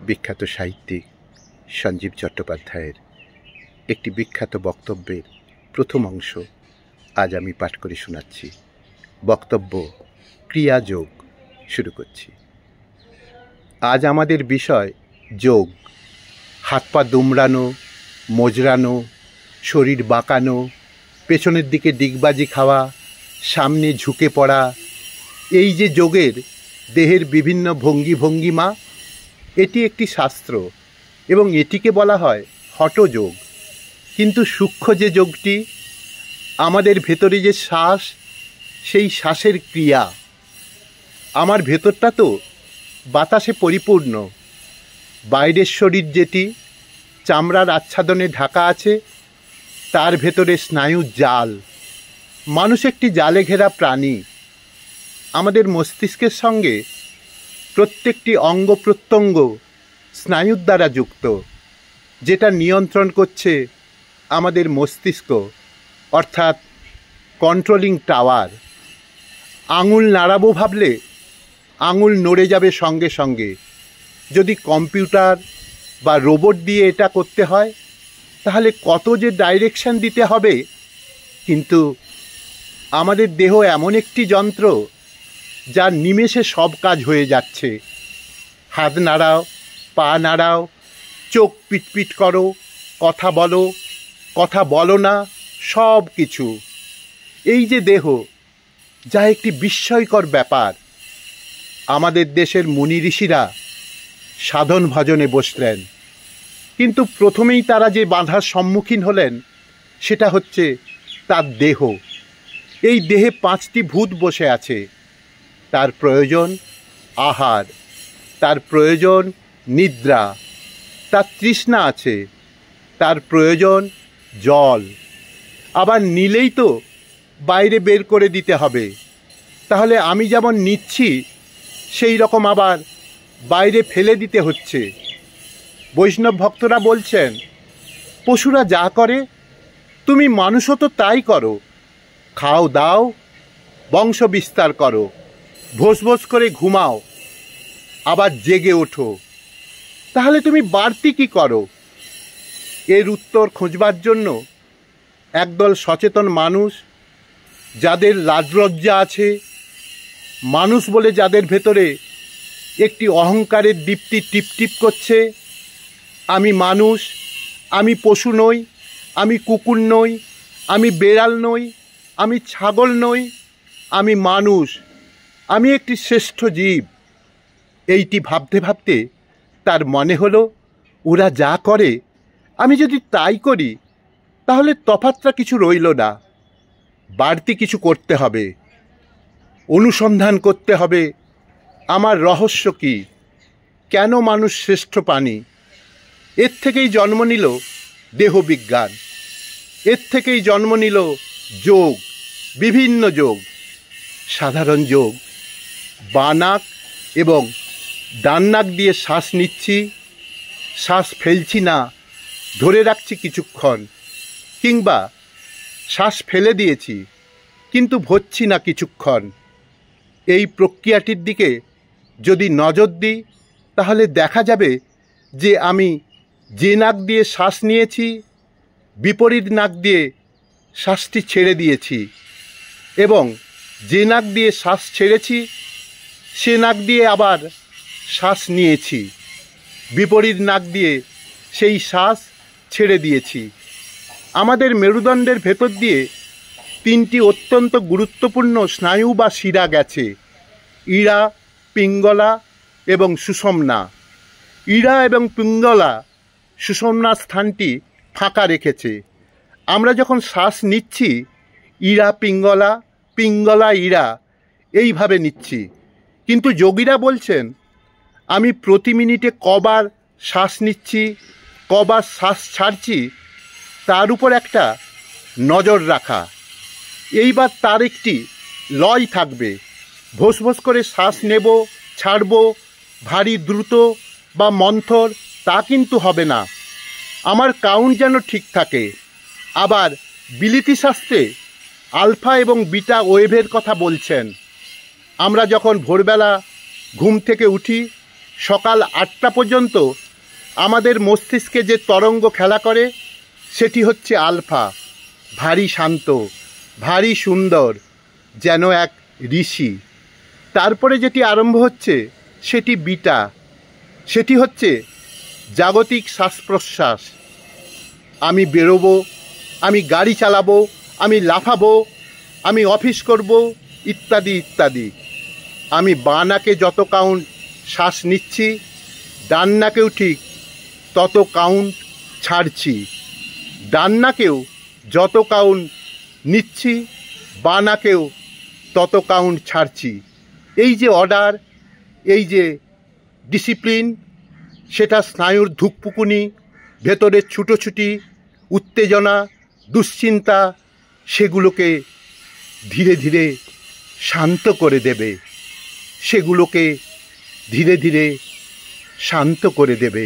বিখ্যাত সাহিত্যিক সঞ্জীব চট্টোপাধ্যায়ের একটি বিখ্যাত বক্তব্যের প্রথম অংশ আজ আমি পাঠ করে শোনাচ্ছি। বক্তব্য ক্রিয়াযোগ। শুরু করছি। আজ আমাদের বিষয় যোগ। হাত পা দুমড়ানো, মোজড়ানো, শরীর বাঁকানো, পেছনের দিকে ডিগবাজি খাওয়া, সামনে ঝুঁকে পড়া, এই যে যোগের দেহের বিভিন্ন ভঙ্গিমা, এটি একটি শাস্ত্র এবং এটিকে বলা হয় হঠযোগ। কিন্তু সূক্ষ্ম যে যোগটি, আমাদের ভেতরে যে শ্বাস, সেই শ্বাসের ক্রিয়া। আমার ভেতরটা তো বাতাসে পরিপূর্ণ। বাইরের শরীর যেটি চামড়ার আচ্ছাদনে ঢাকা আছে, তার ভেতরে স্নায়ুর জাল। মানুষ একটি জালে ঘেরা প্রাণী। আমাদের মস্তিষ্কের সঙ্গে প্রত্যেকটি অঙ্গ প্রত্যঙ্গ স্নায়ুর দ্বারা যুক্ত, যেটা নিয়ন্ত্রণ করছে আমাদের মস্তিষ্ক, অর্থাৎ কন্ট্রোলিং টাওয়ার। আঙুল নাড়াবো ভাবলে আঙুল নড়ে যাবে সঙ্গে সঙ্গে। যদি কম্পিউটার বা রোবট দিয়ে এটা করতে হয়, তাহলে কত যে ডাইরেকশন দিতে হবে। কিন্তু আমাদের দেহ এমন একটি যন্ত্র, যার নিমেষে সব কাজ হয়ে যাচ্ছে। হাত নাড়াও, পা নাড়াও, চোখ পিটপিট করো, কথা বলো না, সব কিছু। এই যে দেহ, যা একটি বিস্ময়কর ব্যাপার। আমাদের দেশের মুনি ঋষিরা সাধন ভজনে বসলেন, কিন্তু প্রথমেই তারা যে বাধার সম্মুখীন হলেন, সেটা হচ্ছে তার দেহ। এই দেহে 5টি ভূত বসে আছে। তার প্রয়োজন আহার, তার প্রয়োজন নিদ্রা, তার তৃষ্ণা আছে, তার প্রয়োজন জল। আবার নিলেই তো বাইরে বের করে দিতে হবে। তাহলে আমি যেমন নিচ্ছি, সেই রকম আবার বাইরে ফেলে দিতে হচ্ছে। বৈষ্ণব ভক্তরা বলছেন, পশুরা যা করে তুমি মানুষও তো তাই করো। খাও দাও, বংশ বিস্তার করো, ভোস করে ঘুমাও, আবার জেগে ওঠো। তাহলে তুমি বাড়তি কি করো? এর উত্তর খোঁজবার জন্য একদল সচেতন মানুষ, যাদের লাজলজ্জা আছে, মানুষ বলে যাদের ভেতরে একটি অহংকারের দীপ্তি টিপটিপ করছে। আমি মানুষ, আমি পশু নই, আমি কুকুর নই, আমি বেড়াল নই, আমি ছাগল নই, আমি মানুষ, আমি একটি শ্রেষ্ঠ জীব। এইটি ভাবতে ভাবতে তার মনে হলো, ওরা যা করে আমি যদি তাই করি, তাহলে তফাৎটা কিছু রইল না। বাড়তি কিছু করতে হবে, অনুসন্ধান করতে হবে। আমার রহস্য কি? কেন মানুষ শ্রেষ্ঠ প্রাণী? এর থেকেই জন্ম নিল দেহবিজ্ঞান। এর থেকেই জন্ম নিল যোগ, বিভিন্ন যোগ। সাধারণ যোগ, বাঁ নাক এবং ডান নাক দিয়ে শ্বাস নিচ্ছি, শ্বাস ফেলছি না, ধরে রাখছি কিছুক্ষণ, কিংবা শ্বাস ফেলে দিয়েছি কিন্তু ভরছি না কিছুক্ষণ। এই প্রক্রিয়াটির দিকে যদি নজর দিই, তাহলে দেখা যাবে যে আমি যে নাক দিয়ে শ্বাস নিয়েছি, বিপরীত নাক দিয়ে শ্বাসটি ছেড়ে দিয়েছি, এবং যে নাক দিয়ে শ্বাস ছেড়েছি, সে নাক দিয়ে আবার শ্বাস নিয়েছি, বিপরীত নাক দিয়ে সেই শ্বাস ছেড়ে দিয়েছি। আমাদের মেরুদণ্ডের ভেতর দিয়ে 3টি অত্যন্ত গুরুত্বপূর্ণ স্নায়ু বা শিরা গেছে: ইড়া, পিঙ্গলা এবং সুষুম্না। ইড়া এবং পিঙ্গলা সুষুম্না স্থানটি ফাঁকা রেখেছে। আমরা যখন শ্বাস নিচ্ছি, ইড়া পিঙ্গলা, পিঙ্গলা ইড়া, এইভাবে নিচ্ছি। কিন্তু যোগীরা বলছেন, আমি প্রতি মিনিটে কবার শ্বাস নিচ্ছি, কবার শ্বাস ছাড়ছি, তার উপর একটা নজর রাখা। এইবার তার একটি লয় থাকবে। ভোস করে শ্বাস নেব, ছাড়ব, ভারী দ্রুত বা মন্থর, তা কিন্তু হবে না। আমার কাউন্ট যেন ঠিক থাকে। আবার বিলিতি শাস্ত্রে আলফা এবং বিটা ওয়েভের কথা বলছেন। আমরা যখন ভোরবেলা ঘুম থেকে উঠি, সকাল 8টা পর্যন্ত আমাদের মস্তিষ্কে যে তরঙ্গ খেলা করে সেটি হচ্ছে আলফা, ভারী শান্ত, ভারী সুন্দর, যেন এক ঋষি। তারপরে যেটি আরম্ভ হচ্ছে সেটি বিটা, সেটি হচ্ছে জাগতিক শ্বাস প্রশ্বাস। আমি বেরোবো, আমি গাড়ি চালাবো, আমি লাফাবো, আমি অফিস করব, ইত্যাদি ইত্যাদি। আমি বাঁ নাকে যত কাউন্ট শ্বাস নিচ্ছি, ডান নাকেও ঠিক তত কাউন্ট ছাড়ছি। ডান নাকেও যত কাউন্ট নিচ্ছি, বাঁ নাকেও তত কাউন্ট ছাড়ছি। এই যে অর্ডার, এই যে ডিসিপ্লিন, সেটা স্নায়ুর ধুকপুকুনি, ভেতরের ছুটোছুটি, উত্তেজনা, দুশ্চিন্তা, সেগুলোকে ধীরে ধীরে শান্ত করে দেবে, সেগুলোকে ধীরে ধীরে শান্ত করে দেবে।